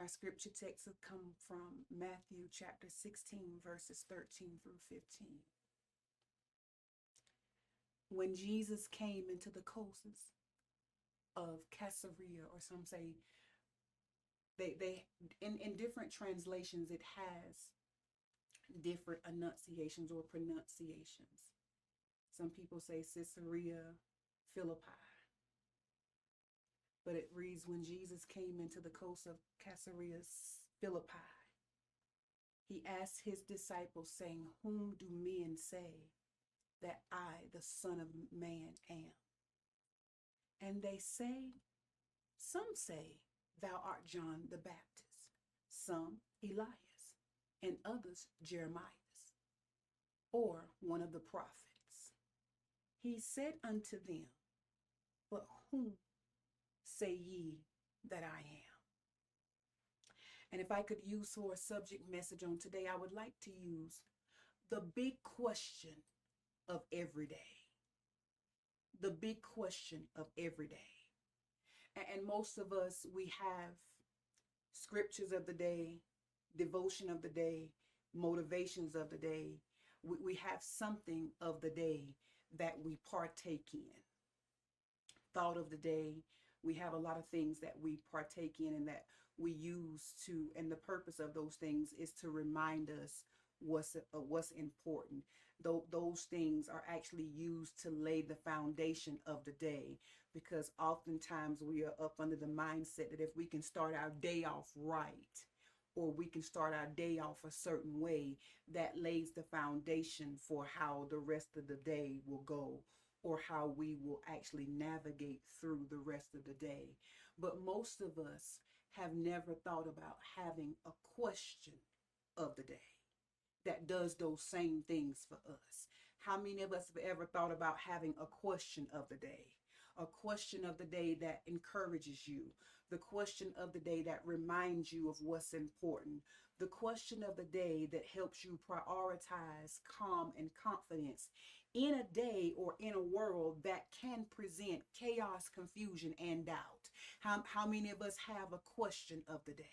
Our scripture text will come from Matthew chapter 16, verses 13 through 15. When Jesus came into the coasts of Caesarea, or some say they in different translations it has different enunciations or pronunciations. Some people say Caesarea Philippi, but it reads when Jesus came into the coast of Caesarea Philippi, he asked his disciples, saying, "Whom do men say that I, the Son of Man, am?" And they say, "Some say thou art John the Baptist, some Elias, and others Jeremiah, or one of the prophets." He said unto them, "But whom say ye that I am?" And if I could use for a subject message on today, I would like to use the big question of every day. The big question of every day. And most of us, we have scriptures of the day, devotion of the day, motivations of the day. We have something of the day that we partake in. Thought of the day. We have a lot of things that we partake in and that we use to, and the purpose of those things is to remind us what's important. Those things are actually used to lay the foundation of the day, because oftentimes we are up under the mindset that if we can start our day off right, or we can start our day off a certain way, that lays the foundation for how the rest of the day will go, or how we will actually navigate through the rest of the day. But most of us have never thought about having a question of the day that does those same things for us. How many of us have ever thought about having a question of the day? A question of the day that encourages you. The question of the day that reminds you of what's important. The question of the day that helps you prioritize calm and confidence in a day or in a world that can present chaos, confusion, and doubt. How many of us have a question of the day?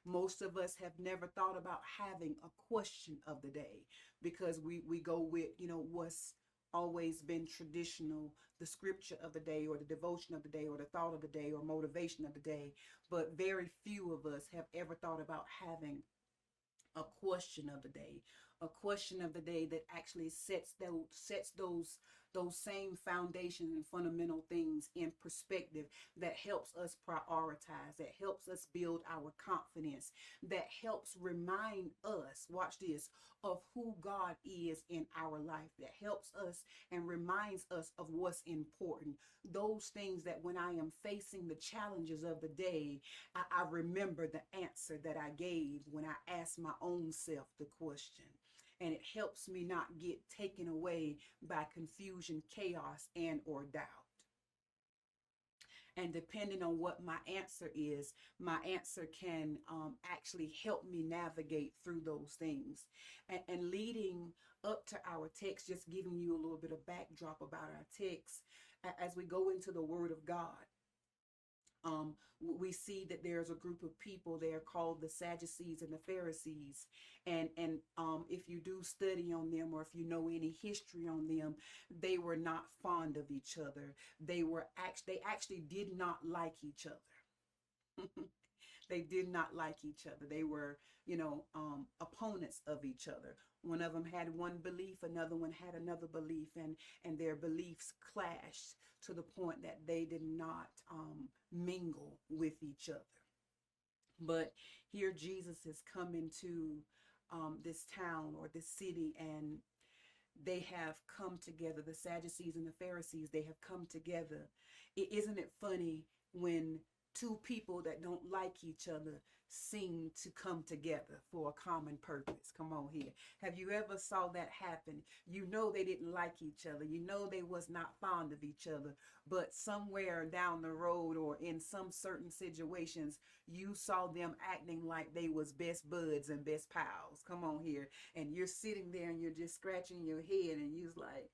Most of us have never thought about having a question of the day, because we go with, what's always been traditional, the scripture of the day or the devotion of the day or the thought of the day or motivation of the day. But very few of us have ever thought about having a question of the day, a question of the day that actually sets those same foundations and fundamental things in perspective, that helps us prioritize, that helps us build our confidence, that helps remind us, watch this, of who God is in our life, that helps us and reminds us of what's important. Those things that when I am facing the challenges of the day, I remember the answer that I gave when I asked my own self the question. And it helps me not get taken away by confusion, chaos, and or doubt. And depending on what my answer is, my answer can actually help me navigate through those things. And leading up to our text, just giving you a little bit of backdrop about our text, as we go into the Word of God, we see that there's a group of people there called the Sadducees and the Pharisees. And if you do study on them, or if you know any history on them, they were not fond of each other. They actually did not like each other. They did not like each other. They were, opponents of each other. One of them had one belief, another one had another belief, and their beliefs clashed to the point that they did not mingle with each other. But here Jesus has come into this town or this city, and they have come together. The Sadducees and the Pharisees, they have come together. Isn't it funny when two people that don't like each other seem to come together for a common purpose? Come on here. Have you ever saw that happen? They didn't like each other. They was not fond of each other. But somewhere down the road or in some certain situations, you saw them acting like they was best buds and best pals. Come on here. And you're sitting there and you're just scratching your head and you're like,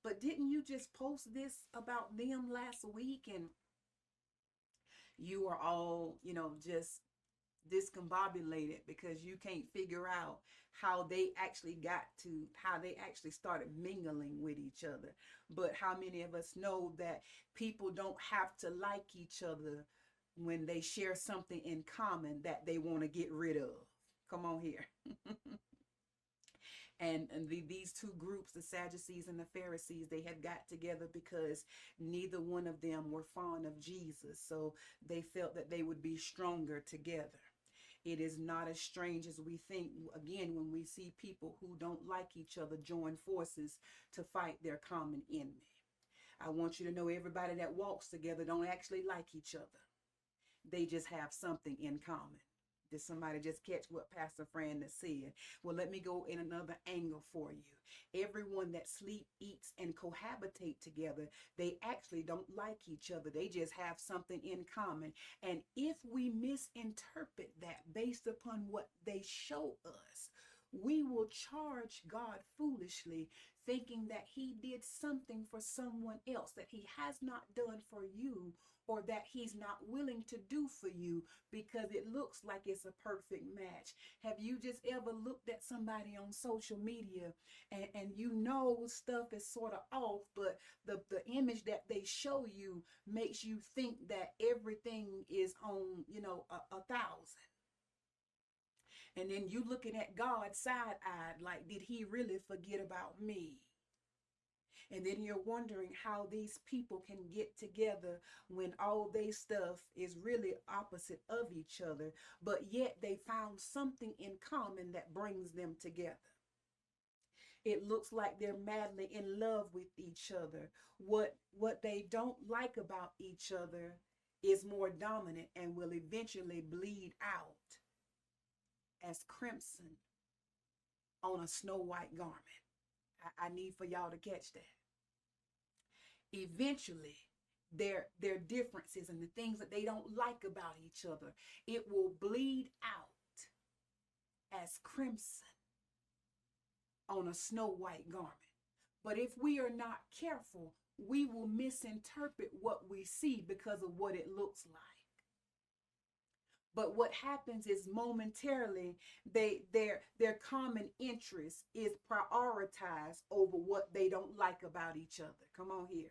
but didn't you just post this about them last week? And you are all, just discombobulated because you can't figure out how they actually started mingling with each other. But how many of us know that people don't have to like each other when they share something in common that they want to get rid of? Come on here. These two groups, the Sadducees and the Pharisees, they had got together because neither one of them were fond of Jesus. So they felt that they would be stronger together. It is not as strange as we think, again, when we see people who don't like each other join forces to fight their common enemy. I want you to know everybody that walks together don't actually like each other. They just have something in common. Did somebody just catch what Pastor Fran has said? Well, let me go in another angle for you. Everyone that sleep, eats, and cohabitate together, they actually don't like each other. They just have something in common. And if we misinterpret that based upon what they show us, we will charge God foolishly, thinking that he did something for someone else that he has not done for you, or that he's not willing to do for you because it looks like it's a perfect match. Have you just ever looked at somebody on social media and you know stuff is sort of off, but the image that they show you makes you think that everything is on, a thousand? And then you looking at God side-eyed like, did he really forget about me? And then you're wondering how these people can get together when all their stuff is really opposite of each other, but yet they found something in common that brings them together. It looks like they're madly in love with each other. What they don't like about each other is more dominant and will eventually bleed out as crimson on a snow white garment. I need for y'all to catch that. Eventually, their differences and the things that they don't like about each other, it will bleed out as crimson on a snow white garment. But if we are not careful, we will misinterpret what we see because of what it looks like. But what happens is momentarily their common interest is prioritized over what they don't like about each other. Come on here.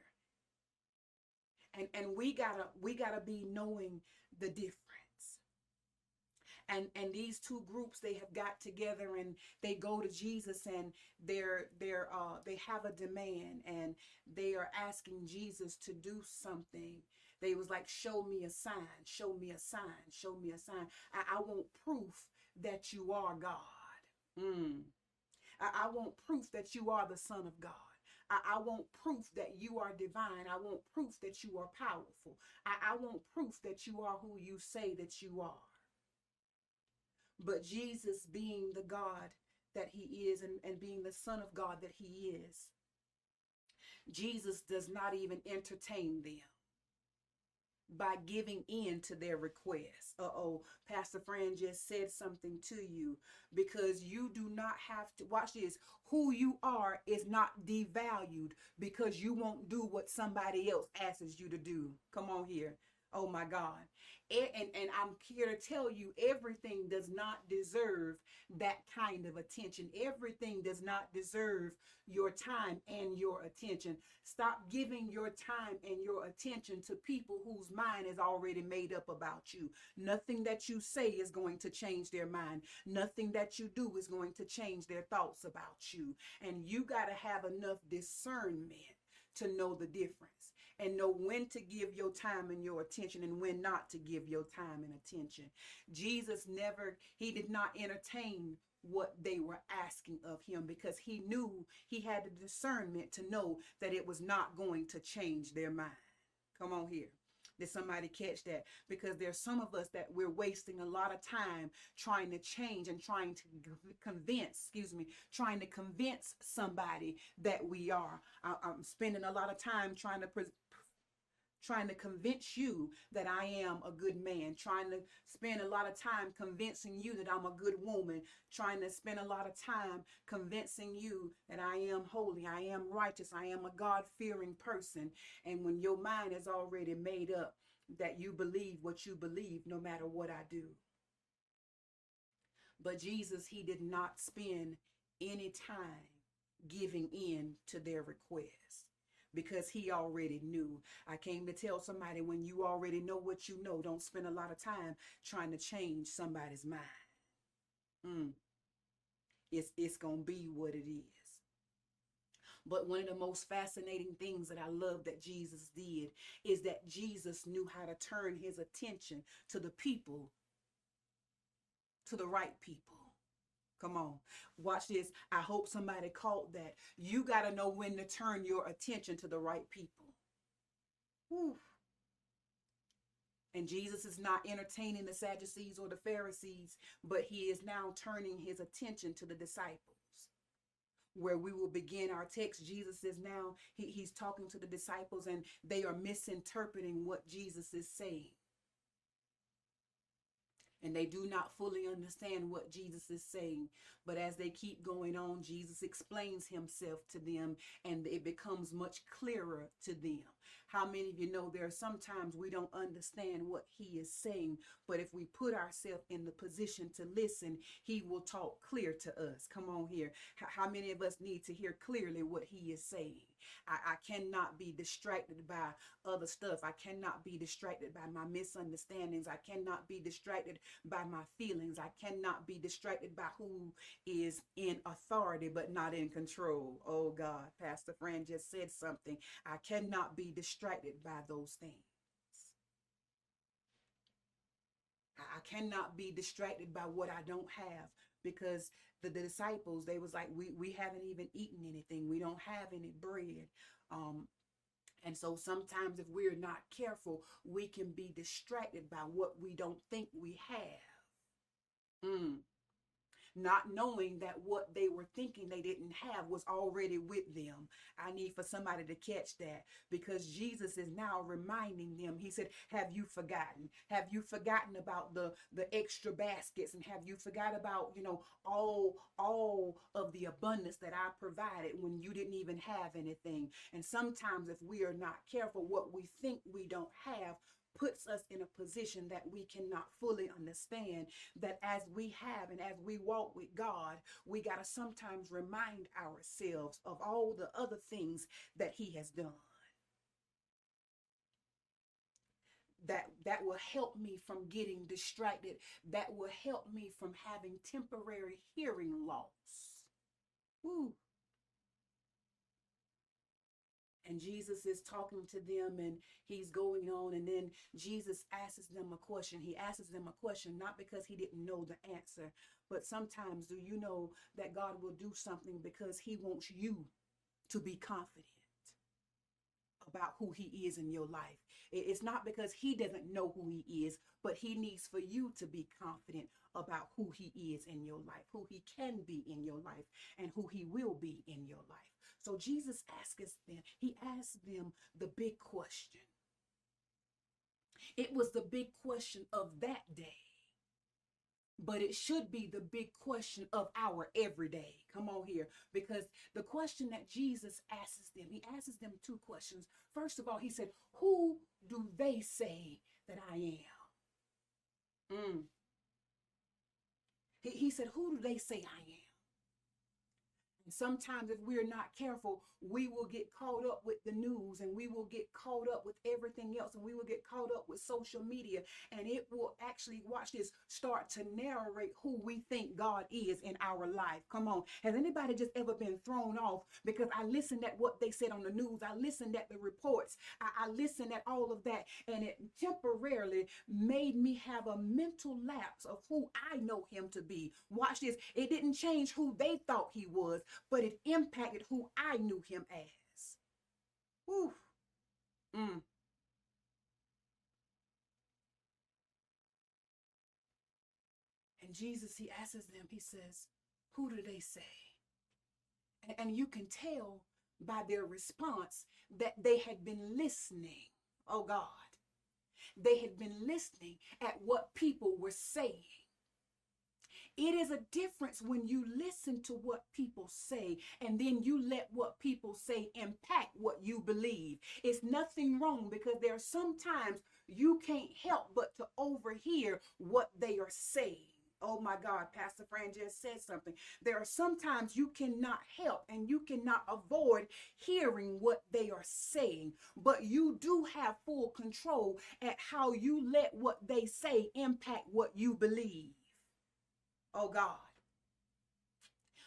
And we gotta be knowing the difference. And these two groups, they have got together and they go to Jesus and they have a demand and they are asking Jesus to do something. They was like, show me a sign, show me a sign, show me a sign. I want proof that you are God. I want proof that you are the Son of God. I want proof that you are divine. I want proof that you are powerful. I want proof that you are who you say that you are. But Jesus, being the God that he is and being the Son of God that he is, Jesus does not even entertain them by giving in to their requests. Pastor Fran just said something to you, because you do not have to, watch this, who you are is not devalued because you won't do what somebody else asks you to do. Come on here. Oh my God. And I'm here to tell you, everything does not deserve that kind of attention. Everything does not deserve your time and your attention. Stop giving your time and your attention to people whose mind is already made up about you. Nothing that you say is going to change their mind. Nothing that you do is going to change their thoughts about you. And you got to have enough discernment to know the difference and know when to give your time and your attention and when not to give your time and attention. Jesus he did not entertain what they were asking of him because he knew, he had the discernment to know that it was not going to change their mind. Come on here. Did somebody catch that? Because there's some of us that we're wasting a lot of time trying to change and trying to convince somebody that we are. I'm spending a lot of time trying to convince you that I am a good man, trying to spend a lot of time convincing you that I'm a good woman, trying to spend a lot of time convincing you that I am holy, I am righteous, I am a God-fearing person. And when your mind is already made up that you believe what you believe, no matter what I do. But Jesus, he did not spend any time giving in to their requests because he already knew. I came to tell somebody, when you already know what you know, don't spend a lot of time trying to change somebody's mind. Mm. It's going to be what it is. But one of the most fascinating things that I love that Jesus did is that Jesus knew how to turn his attention to the people, to the right people. Come on, watch this. I hope somebody caught that. You got to know when to turn your attention to the right people. Whew. And Jesus is not entertaining the Sadducees or the Pharisees, but he is now turning his attention to the disciples. Where we will begin our text, Jesus is now, he's talking to the disciples and they are misinterpreting what Jesus is saying. And they do not fully understand what Jesus is saying. But as they keep going on, Jesus explains himself to them and it becomes much clearer to them. How many of you know there are sometimes we don't understand what he is saying, but if we put ourselves in the position to listen, he will talk clear to us. Come on here. How many of us need to hear clearly what he is saying? I cannot be distracted by other stuff. I cannot be distracted by my misunderstandings. I cannot be distracted by my feelings. I cannot be distracted by who is in authority but not in control. Oh God, Pastor Fran just said something. I cannot be distracted by those things. I cannot be distracted by what I don't have, because the disciples, they was like, we haven't even eaten anything. We don't have any bread. And so sometimes if we're not careful, we can be distracted by what we don't think we have. Not knowing that what they were thinking they didn't have was already with them. I need for somebody to catch that, because Jesus is now reminding them. He said, have you forgotten? Have you forgotten about the extra baskets? And have you forgot about, all of the abundance that I provided when you didn't even have anything? And sometimes if we are not careful, what we think we don't have puts us in a position that we cannot fully understand, that as we have and as we walk with God, we got to sometimes remind ourselves of all the other things that he has done. That will help me from getting distracted. That will help me from having temporary hearing loss. Woo. And Jesus is talking to them and he's going on, and then Jesus asks them a question. He asks them a question not because he didn't know the answer, but sometimes, do you know that God will do something because he wants you to be confident about who he is in your life? It's not because he doesn't know who he is, but he needs for you to be confident about who he is in your life, who he can be in your life, and who he will be in your life. So Jesus asks them, he asked them the big question. It was the big question of that day, but it should be the big question of our everyday. Come on here, because the question that Jesus asks them, he asks them two questions. First of all, he said, who do they say that I am? He said, who do they say I am? Sometimes if we're not careful, we will get caught up with the news, and we will get caught up with everything else, and we will get caught up with social media, and it will actually, watch this, start to narrate who we think God is in our life. Come on. Has anybody just ever been thrown off because I listened at what they said on the news? I listened at the reports. I listened at all of that, and it temporarily made me have a mental lapse of who I know him to be. Watch this. It didn't change who they thought he was, but it impacted who I knew him as. Whew. And Jesus, he asks them, he says, who do they say? And you can tell by their response that they had been listening. Oh God. They had been listening at what people were saying. It is a difference when you listen to what people say and then you let what people say impact what you believe. It's nothing wrong, because there are sometimes you can't help but to overhear what they are saying. Oh my God, Pastor Fran just said something. There are sometimes you cannot help and you cannot avoid hearing what they are saying, but you do have full control at how you let what they say impact what you believe. Oh God.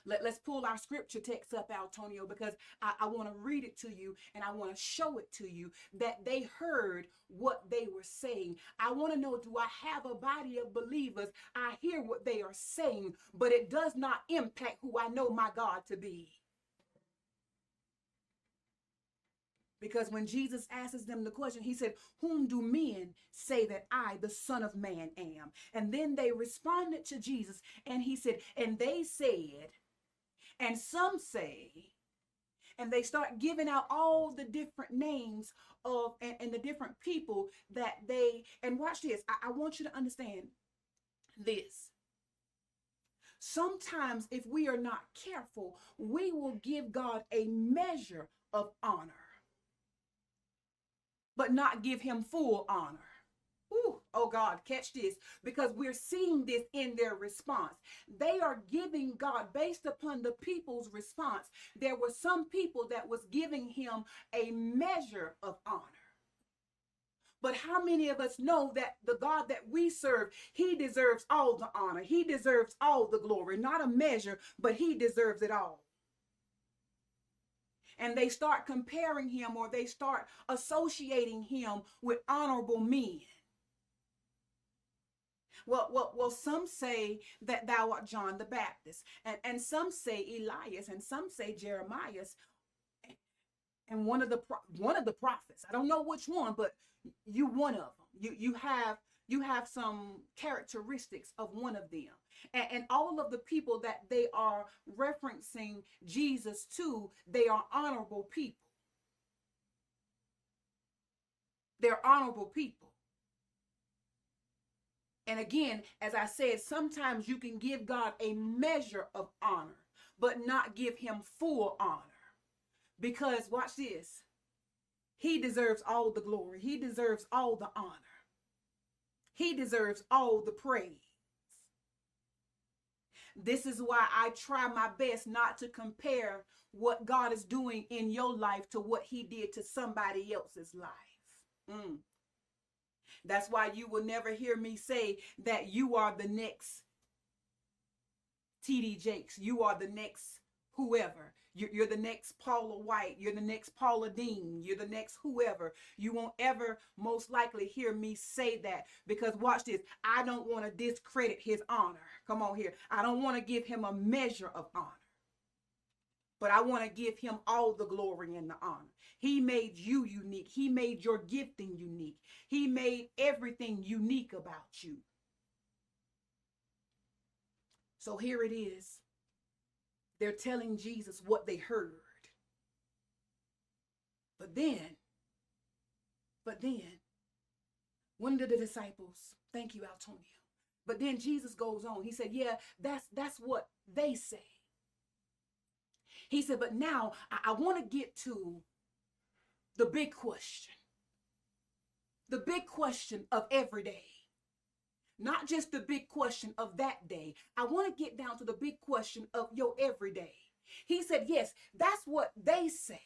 Let's pull our scripture text up, Antonio, because I want to read it to you and I want to show it to you that they heard what they were saying. I want to know, do I have a body of believers? I hear what they are saying, but it does not impact who I know my God to be. Because when Jesus asks them the question, he said, whom do men say that I, the Son of Man, am? And then they responded to Jesus and he said, and they said, and some say, and they start giving out all the different names of and the different people that they, and watch this. I want you to understand this. Sometimes if we are not careful, we will give God a measure of honor, but not give him full honor. Ooh, oh God, catch this, because we're seeing this in their response. They are giving God based upon the people's response. There were some people that was giving him a measure of honor. But how many of us know that the God that we serve, he deserves all the honor. He deserves all the glory, not a measure, but he deserves it all. And they start comparing him, or they start associating him with honorable men. Well, some say that thou art John the Baptist, and some say Elias, and some say Jeremiah, and one of the prophets. I don't know which one, but you one of them. You have some characteristics of one of them, and all of the people that they are referencing Jesus to, they are honorable people. They're honorable people. And again, as I said, sometimes you can give God a measure of honor, but not give him full honor. Because watch this. He deserves all the glory. He deserves all the honor. He deserves all the praise. This is why I try my best not to compare what God is doing in your life to what he did to somebody else's life. That's why you will never hear me say that you are the next TD Jakes. You are the next whoever. You're the next Paula White. You're the next Paula Dean. You're the next whoever. You won't ever most likely hear me say that, because watch this. I don't want to discredit his honor. Come on here. I don't want to give him a measure of honor, but I want to give him all the glory and the honor. He made you unique. He made your gifting unique. He made everything unique about you. So here it is. They're telling Jesus what they heard. But then, one of the disciples, thank you, Antonio. But then Jesus goes on. He said, yeah, that's what they say. He said, but now I want to get to the big question. The big question of every day. Not just the big question of that day. I want to get down to the big question of your everyday. He said, yes, that's what they say.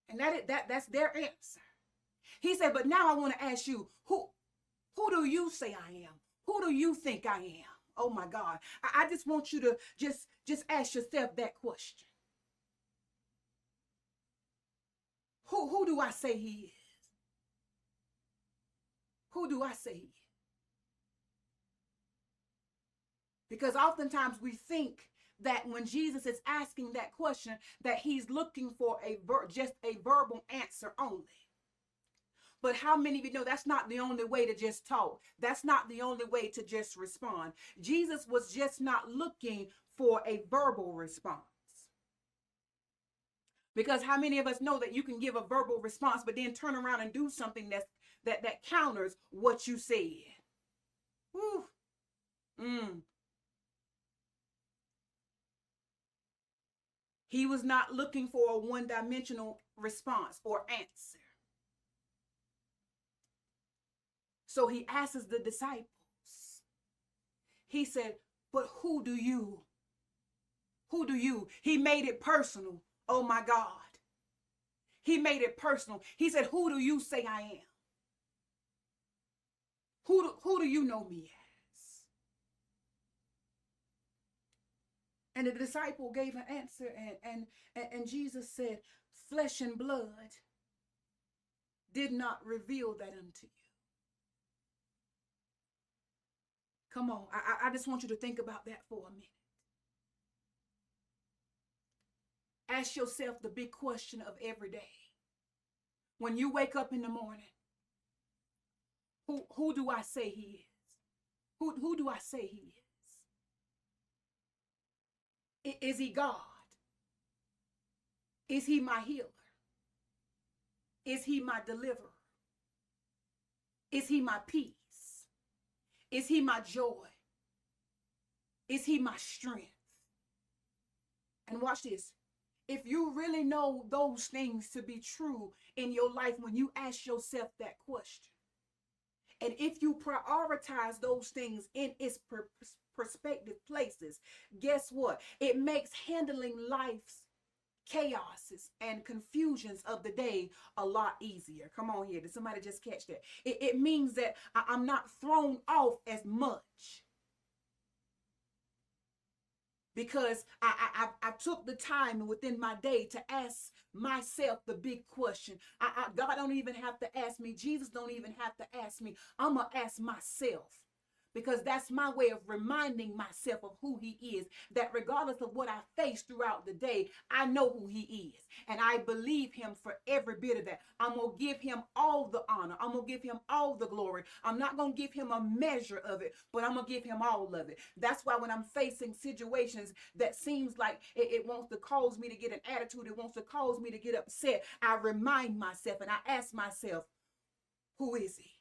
And that's their answer. He said, but now I want to ask you, who do you say I am? Who do you think I am? Oh my God. I just want you to just ask yourself that question. Who do I say he is? Who do I say he is? Because oftentimes we think that when Jesus is asking that question, that he's looking for just a verbal answer only. But how many of you know that's not the only way to just talk? That's not the only way to just respond. Jesus was just not looking for a verbal response. Because how many of us know that you can give a verbal response, but then turn around and do something that counters what you said? Whew. He was not looking for a one-dimensional response or answer. So he asks the disciples, He said, but who do you? Who do you? He made it personal. Oh my God. He made it personal. He said, who do you say I am? Who do you know me as? And the disciple gave an answer, and Jesus said, flesh and blood did not reveal that unto you. Come on, I just want you to think about that for a minute. Ask yourself the big question of every day. When you wake up in the morning, who do I say he is? Who do I say he is? Is he God? Is he my healer? Is he my deliverer? Is he my peace? Is he my joy? Is he my strength? And watch this. If you really know those things to be true in your life when you ask yourself that question, and if you prioritize those things in its perspective places, guess what? It makes handling life's chaoses and confusions of the day a lot easier. Come on here. Did somebody just catch that? It means that I'm not thrown off as much. Because I took the time within my day to ask myself the big question. God don't even have to ask me. Jesus don't even have to ask me. I'm going to ask myself. Because that's my way of reminding myself of who he is. That regardless of what I face throughout the day, I know who he is. And I believe him for every bit of that. I'm going to give him all the honor. I'm going to give him all the glory. I'm not going to give him a measure of it, but I'm going to give him all of it. That's why when I'm facing situations that seems like it wants to cause me to get an attitude, it wants to cause me to get upset, I remind myself and I ask myself, who is he?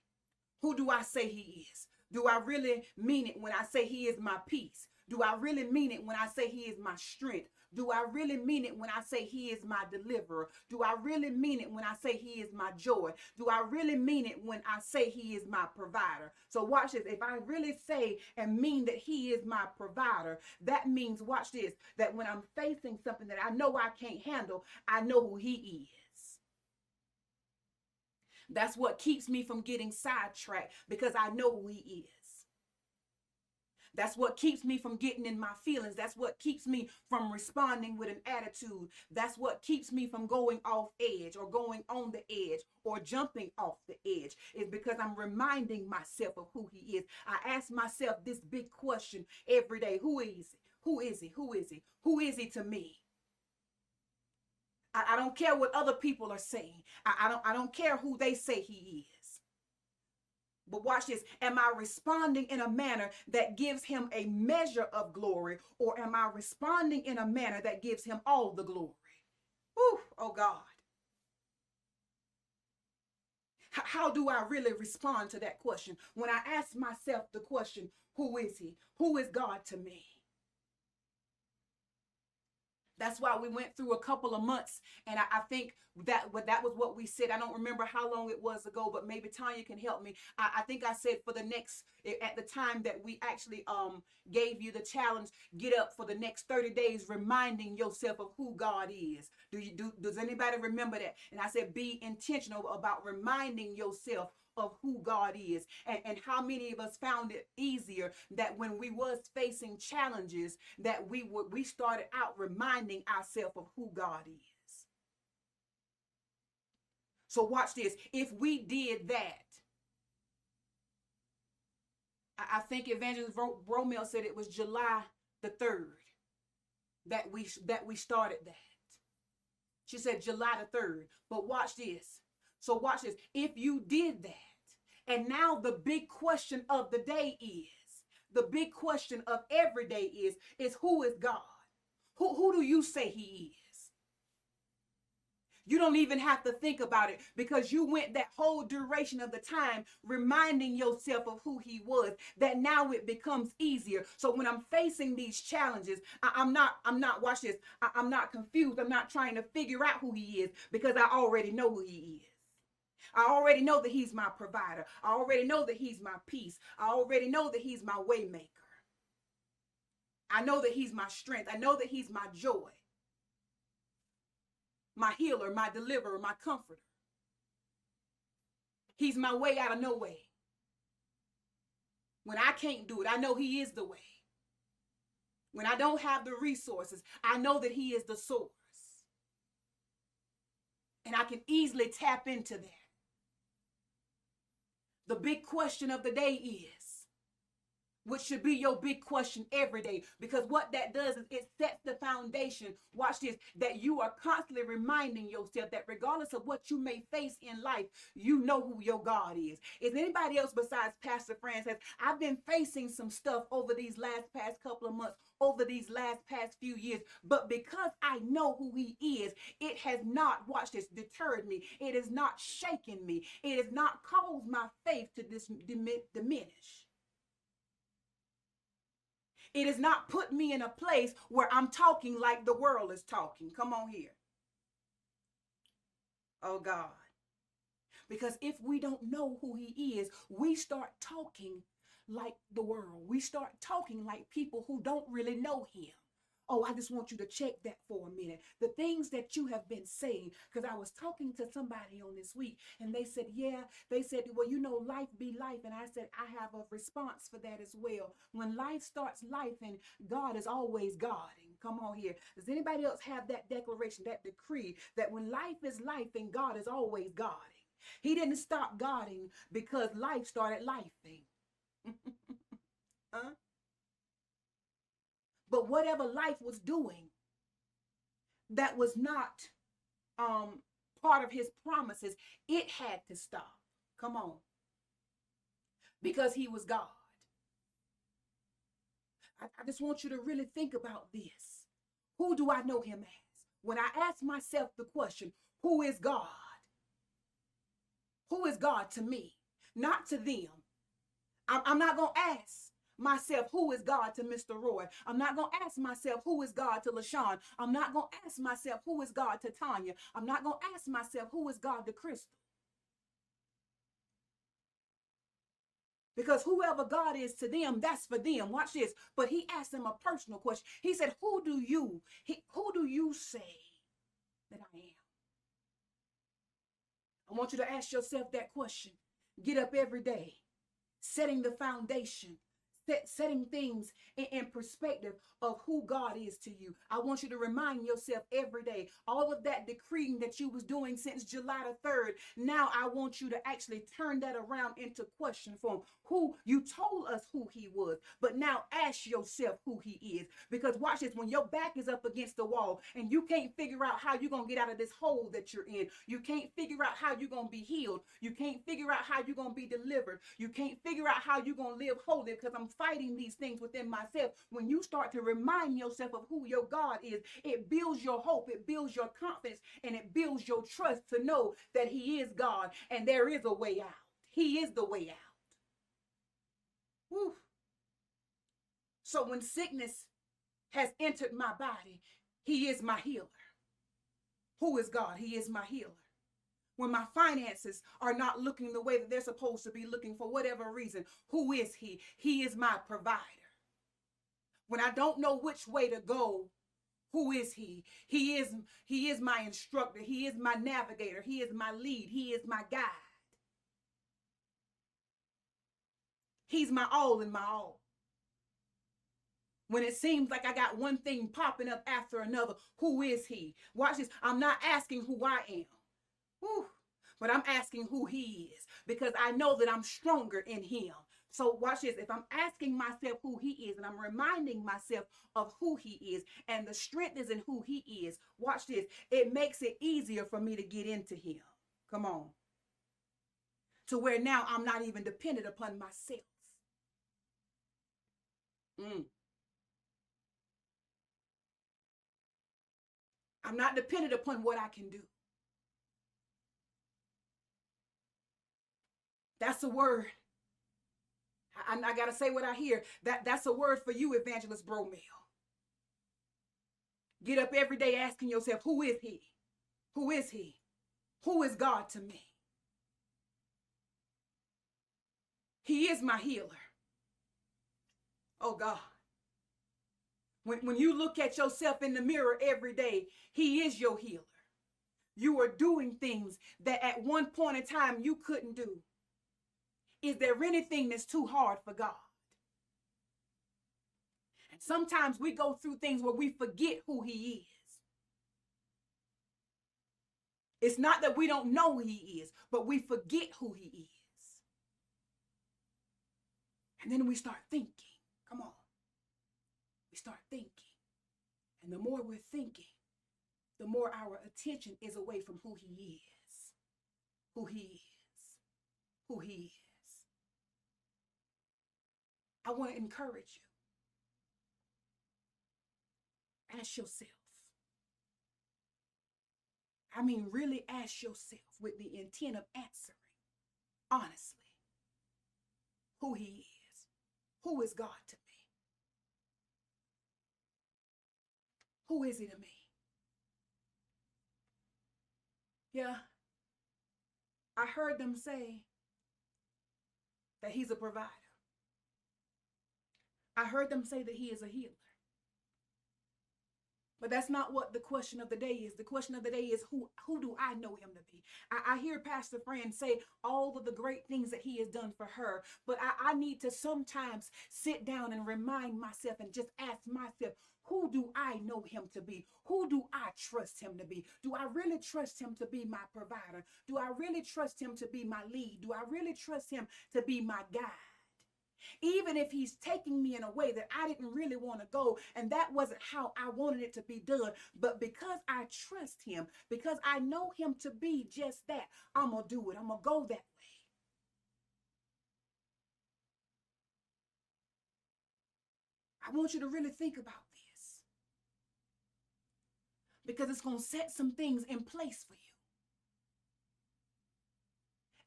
Who do I say he is? Do I really mean it when I say he is my peace? Do I really mean it when I say he is my strength? Do I really mean it when I say he is my deliverer? Do I really mean it when I say he is my joy? Do I really mean it when I say he is my provider? So watch this. If I really say and mean that he is my provider, that means, watch this, that when I'm facing something that I know I can't handle, I know who he is. That's what keeps me from getting sidetracked, because I know who he is. That's what keeps me from getting in my feelings. That's what keeps me from responding with an attitude. That's what keeps me from going off edge or going on the edge or jumping off the edge, is because I'm reminding myself of who he is. I ask myself this big question every day. Who is he? Who is he? Who is he? Who is he to me? I don't care what other people are saying. I don't care who they say he is. But watch this. Am I responding in a manner that gives him a measure of glory, or am I responding in a manner that gives him all the glory? Whew, oh God. How do I really respond to that question? When I ask myself the question, who is he? Who is God to me? That's why we went through a couple of months, and I think that was what we said. I don't remember how long it was ago, but maybe Tanya can help me. I think I said for the next, at the time that we actually gave you the challenge, get up for the next 30 days, reminding yourself of who God is. Does anybody remember that? And I said, be intentional about reminding yourself of who God is. And how many of us found it easier that when we was facing challenges, that we started out reminding ourselves of who God is. So watch this. If we did that, I think Evangelist Romeo said it was July the 3rd that we started that. She said July the 3rd. But watch this. So watch this. If you did that, and now the big question of the day the big question of every day is who is God? Who do you say he is? You don't even have to think about it, because you went that whole duration of the time reminding yourself of who he was, that now it becomes easier. So when I'm facing these challenges, I'm not, watch this, I'm not confused. I'm not trying to figure out who he is, because I already know who he is. I already know that he's my provider. I already know that he's my peace. I already know that he's my way maker. I know that he's my strength. I know that he's my joy, my healer, my deliverer, my comforter. He's my way out of no way. When I can't do it, I know he is the way. When I don't have the resources, I know that he is the source. And I can easily tap into that. The big question of the day is, which should be your big question every day, because what that does is it sets the foundation, watch this, that you are constantly reminding yourself that regardless of what you may face in life, you know who your God is. Is anybody else besides Pastor Francis? I've been facing some stuff over these past couple of months, over these past few years, but because I know who he is, it has not, watch this, deterred me. It has not shaken me. It has not caused my faith to diminish. It has not put me in a place where I'm talking like the world is talking. Come on here. Oh God. Because if we don't know who he is, we start talking like the world. We start talking like people who don't really know him. Oh, I just want you to check that for a minute. The things that you have been saying, because I was talking to somebody on this week and they said, well, you know, life be life. And I said, I have a response for that as well. When life starts life and God is always guarding. Come on here. Does anybody else have that declaration, that decree that when life is life and God is always guarding? He didn't stop guarding because life started lifing. Huh? But whatever life was doing that was not part of his promises, it had to stop. Come on. Because he was God. I just want you to really think about this. Who do I know him as? When I ask myself the question, who is God? Who is God to me? Not to them. I'm not going to ask myself, who is God to Mr. Roy? I'm not going to ask myself, who is God to LaShawn? I'm not going to ask myself, who is God to Tanya? I'm not going to ask myself, who is God to Crystal? Because whoever God is to them, that's for them. Watch this. But he asked them a personal question. He said, who do you say that I am? I want you to ask yourself that question. Get up every day, setting the foundation, setting things in perspective of who God is to you. I want you to remind yourself every day, all of that decreeing that you was doing since July the 3rd, now I want you to actually turn that around into question form. Who you told us who he was, but now ask yourself who he is. Because watch this, when your back is up against the wall and you can't figure out how you're going to get out of this hole that you're in, you can't figure out how you're going to be healed, you can't figure out how you're going to be delivered, you can't figure out how you're going to live holy, because I'm fighting these things within myself. When you start to remind yourself of who your God is, it builds your hope, it builds your confidence, and it builds your trust to know that he is God and there is a way out. He is the way out. Whew. So when sickness has entered my body, he is my healer. Who is God? He is my healer. When my finances are not looking the way that they're supposed to be looking for whatever reason, who is he? He is my provider. When I don't know which way to go, who is he? He is my instructor. He is my navigator. He is my lead. He is my guide. He's my all in my all. When it seems like I got one thing popping up after another, who is he? Watch this. I'm not asking who I am. Whew. But I'm asking who he is, because I know that I'm stronger in him. So watch this. If I'm asking myself who he is and I'm reminding myself of who he is and the strength is in who he is, watch this. It makes it easier for me to get into him. Come on. To where now I'm not even dependent upon myself. I'm not dependent upon what I can do. That's a word. I got to say what I hear. That's a word for you, Evangelist Bromel. Get up every day asking yourself, who is he? Who is he? Who is God to me? He is my healer. Oh God. When you look at yourself in the mirror every day, he is your healer. You are doing things that at one point in time you couldn't do. Is there anything that's too hard for God? And sometimes we go through things where we forget who he is. It's not that we don't know who he is, but we forget who he is. And then we start thinking. Come on. We start thinking. And the more we're thinking, the more our attention is away from who he is. Who he is. Who he is. I want to encourage you. Ask yourself. I mean, really ask yourself with the intent of answering, honestly, who he is. Who is God to me? Who is he to me? Yeah, I heard them say that he's a provider. I heard them say that he is a healer. But that's not what the question of the day is. The question of the day is, who do I know him to be? I hear Pastor Fran say all of the great things that he has done for her. But I need to sometimes sit down and remind myself and just ask myself, who do I know him to be? Who do I trust him to be? Do I really trust him to be my provider? Do I really trust him to be my lead? Do I really trust him to be my guide? Even if he's taking me in a way that I didn't really want to go, and that wasn't how I wanted it to be done, but because I trust him, because I know him to be just that, I'm going to do it. I'm going to go that way. I want you to really think about this, because it's going to set some things in place for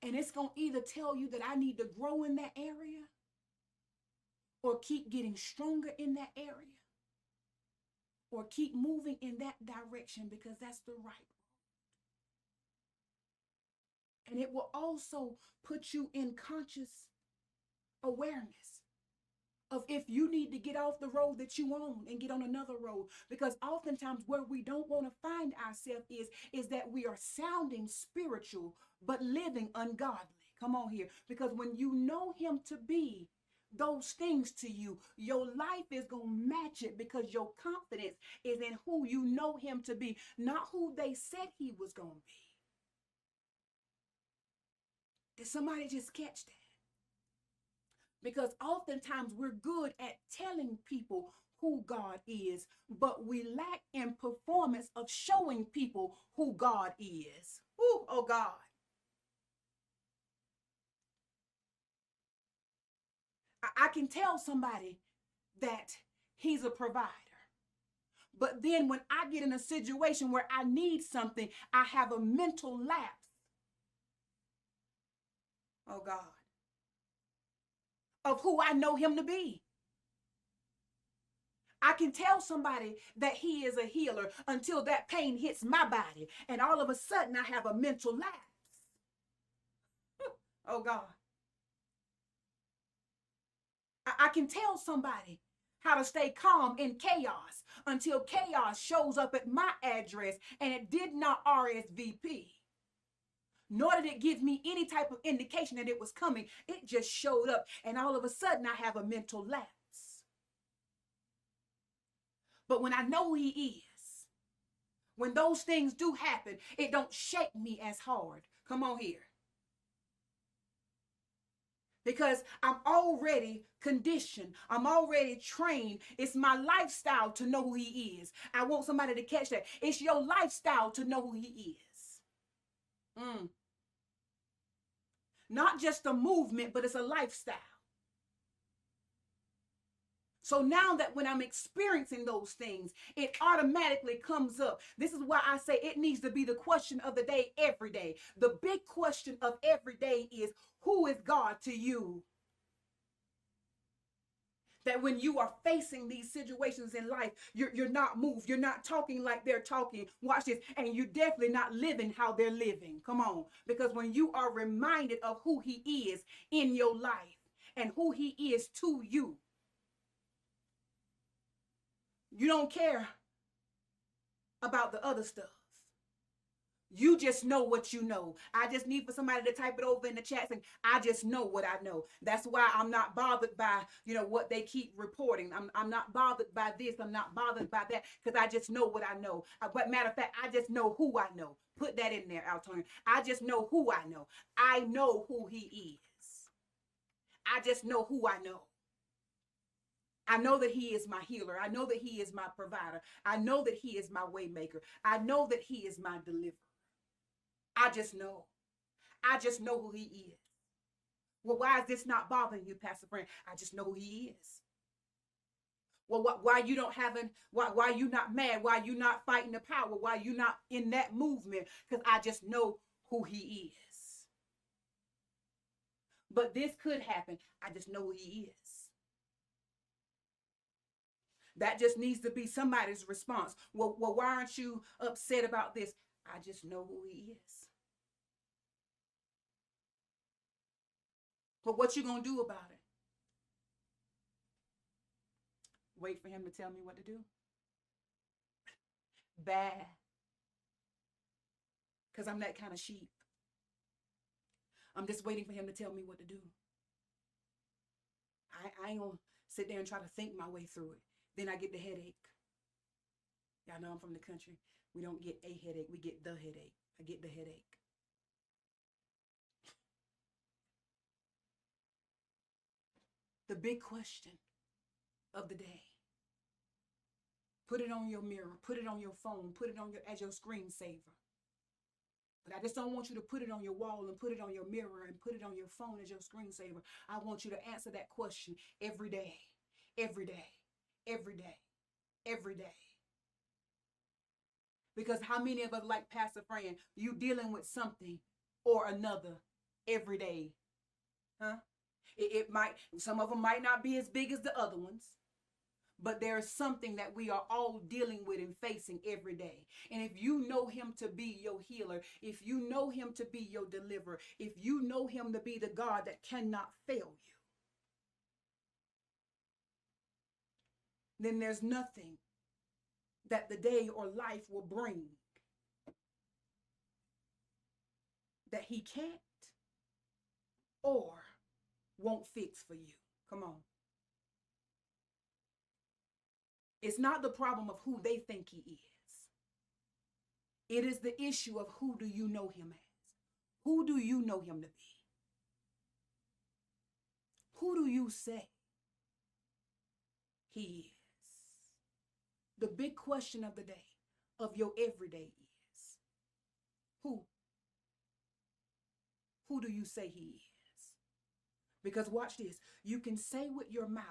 you. And it's going to either tell you that I need to grow in that area, or keep getting stronger in that area, or keep moving in that direction, because that's the right road. And it will also put you in conscious awareness of if you need to get off the road that you on and get on another road. Because oftentimes where we don't want to find ourselves is that we are sounding spiritual but living ungodly. Come on here. Because when you know him to be those things to you, your life is going to match it, because your confidence is in who you know him to be, not who they said he was going to be. Did somebody just catch that? Because oftentimes we're good at telling people who God is, but we lack in performance of showing people who God is. Ooh, oh God. I can tell somebody that he's a provider. But then when I get in a situation where I need something, I have a mental lapse. Oh God. Of who I know him to be. I can tell somebody that he is a healer until that pain hits my body. And all of a sudden I have a mental lapse. Oh God. I can tell somebody how to stay calm in chaos until chaos shows up at my address and it did not RSVP. Nor did it give me any type of indication that it was coming. It just showed up, and all of a sudden I have a mental lapse. But when I know who he is, when those things do happen, it don't shake me as hard. Come on here. Because I'm already conditioned. I'm already trained. It's my lifestyle to know who he is. I want somebody to catch that. It's your lifestyle to know who he is. Not just a movement, but it's a lifestyle. So now that when I'm experiencing those things, it automatically comes up. This is why I say it needs to be the question of the day every day. The big question of every day is, who is God to you? That when you are facing these situations in life, you're not moved. You're not talking like they're talking. Watch this. And you're definitely not living how they're living. Come on. Because when you are reminded of who he is in your life and who he is to you, You don't care about the other stuff. You just know what you know. I just need for somebody to type it over in the chat saying, I just know what I know. That's why I'm not bothered by, what they keep reporting. I'm not bothered by this. I'm not bothered by that, because I just know what I know. But matter of fact, I just know who I know. Put that in there, Altonia. I just know who I know. I know who he is. I just know who I know. I know that he is my healer. I know that he is my provider. I know that he is my way maker. I know that he is my deliverer. I just know. I just know who he is. Well, why is this not bothering you, Pastor Friend? I just know who he is. Well, why you don't having, why you not mad? Why you not fighting the power? Why you not in that movement? Because I just know who he is. But this could happen. I just know who he is. That just needs to be somebody's response. Well, why aren't you upset about this? I just know who he is. But what you gonna do about it? Wait for him to tell me what to do? Bad. Because I'm that kind of sheep. I'm just waiting for him to tell me what to do. I ain't gonna sit there and try to think my way through it. Then I get the headache. Y'all know I'm from the country. We don't get a headache. We get the headache. I get the headache. The big question of the day. Put it on your mirror. Put it on your phone. Put it on as your screensaver. But I just don't want you to put it on your wall and put it on your mirror and put it on your phone as your screensaver. I want you to answer that question every day. Every day. Every day. Every day. Because how many of us, like Pastor Fran, you dealing with something or another every day? Huh? It might, some of them might not be as big as the other ones, but there's something that we are all dealing with and facing every day. And if you know him to be your healer, if you know him to be your deliverer, if you know him to be the God that cannot fail you, then there's nothing that the day or life will bring that he can't or won't fix for you. Come on. It's not the problem of who they think he is. It is the issue of who do you know him as? Who do you know him to be? Who do you say he is? The big question of the day, of your everyday is, who? Who do you say he is? Because watch this, you can say with your mouth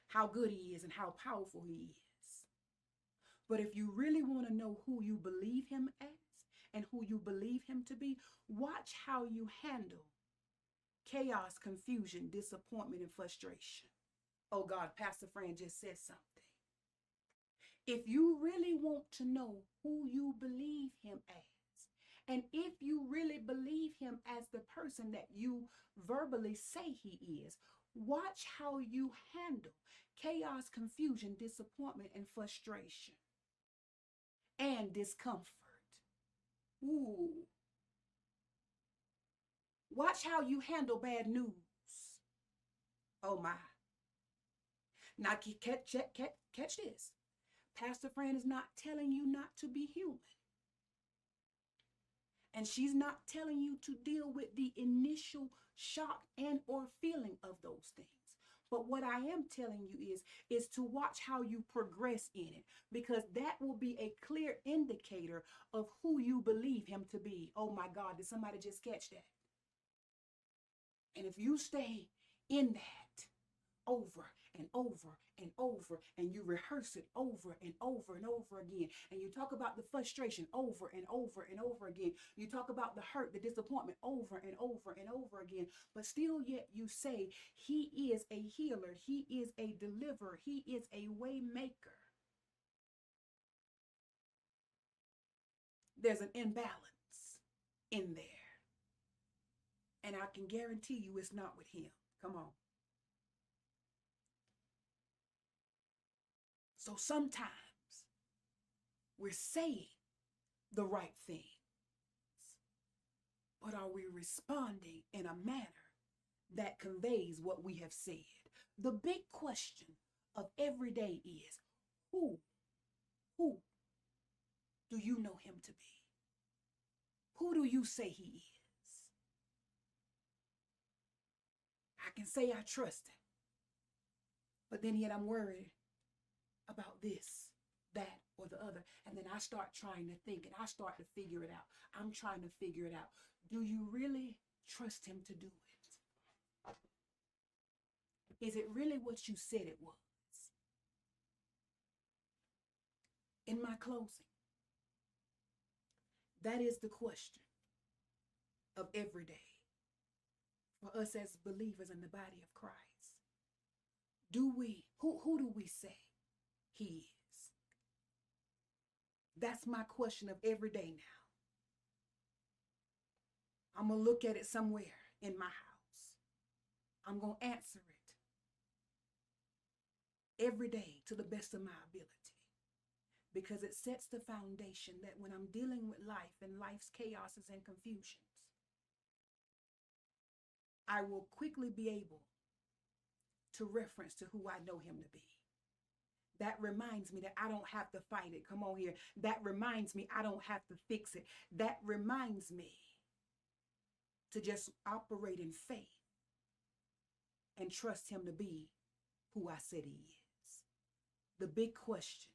how good he is and how powerful he is. But if you really want to know who you believe him as and who you believe him to be, watch how you handle chaos, confusion, disappointment, and frustration. Oh God, Pastor Fran just said something. If you really want to know who you believe him as, and if you really believe him as the person that you verbally say he is, watch how you handle chaos, confusion, disappointment, and frustration, and discomfort. Ooh. Watch how you handle bad news. Oh my. Now catch this. Pastor Fran is not telling you not to be human. And she's not telling you to deal with the initial shock and or feeling of those things. But what I am telling you is to watch how you progress in it, because that will be a clear indicator of who you believe him to be. Oh my God, did somebody just catch that? And if you stay in that over and over and over, and you rehearse it over and over and over again, and you talk about the frustration over and over and over again, you talk about the hurt, the disappointment over and over and over again, but still yet you say he is a healer, he is a deliverer, he is a way maker, there's an imbalance in there. And I can guarantee you it's not with him. Come on. So sometimes we're saying the right things, but are we responding in a manner that conveys what we have said? The big question of every day is, who do you know him to be? Who do you say he is? I can say I trust him, but then yet I'm worried about this, that, or the other. And then I start trying to think and I start to figure it out. I'm trying to figure it out. Do you really trust him to do it? Is it really what you said it was? In my closing, that is the question of every day for us as believers in the body of Christ. Who do we say he is? That's my question of every day now. I'm going to look at it somewhere in my house. I'm going to answer it every day to the best of my ability, because it sets the foundation that when I'm dealing with life and life's chaoses and confusions, I will quickly be able to reference to who I know him to be. That reminds me that I don't have to fight it. Come on here. That reminds me I don't have to fix it. That reminds me to just operate in faith and trust him to be who I said he is. The big question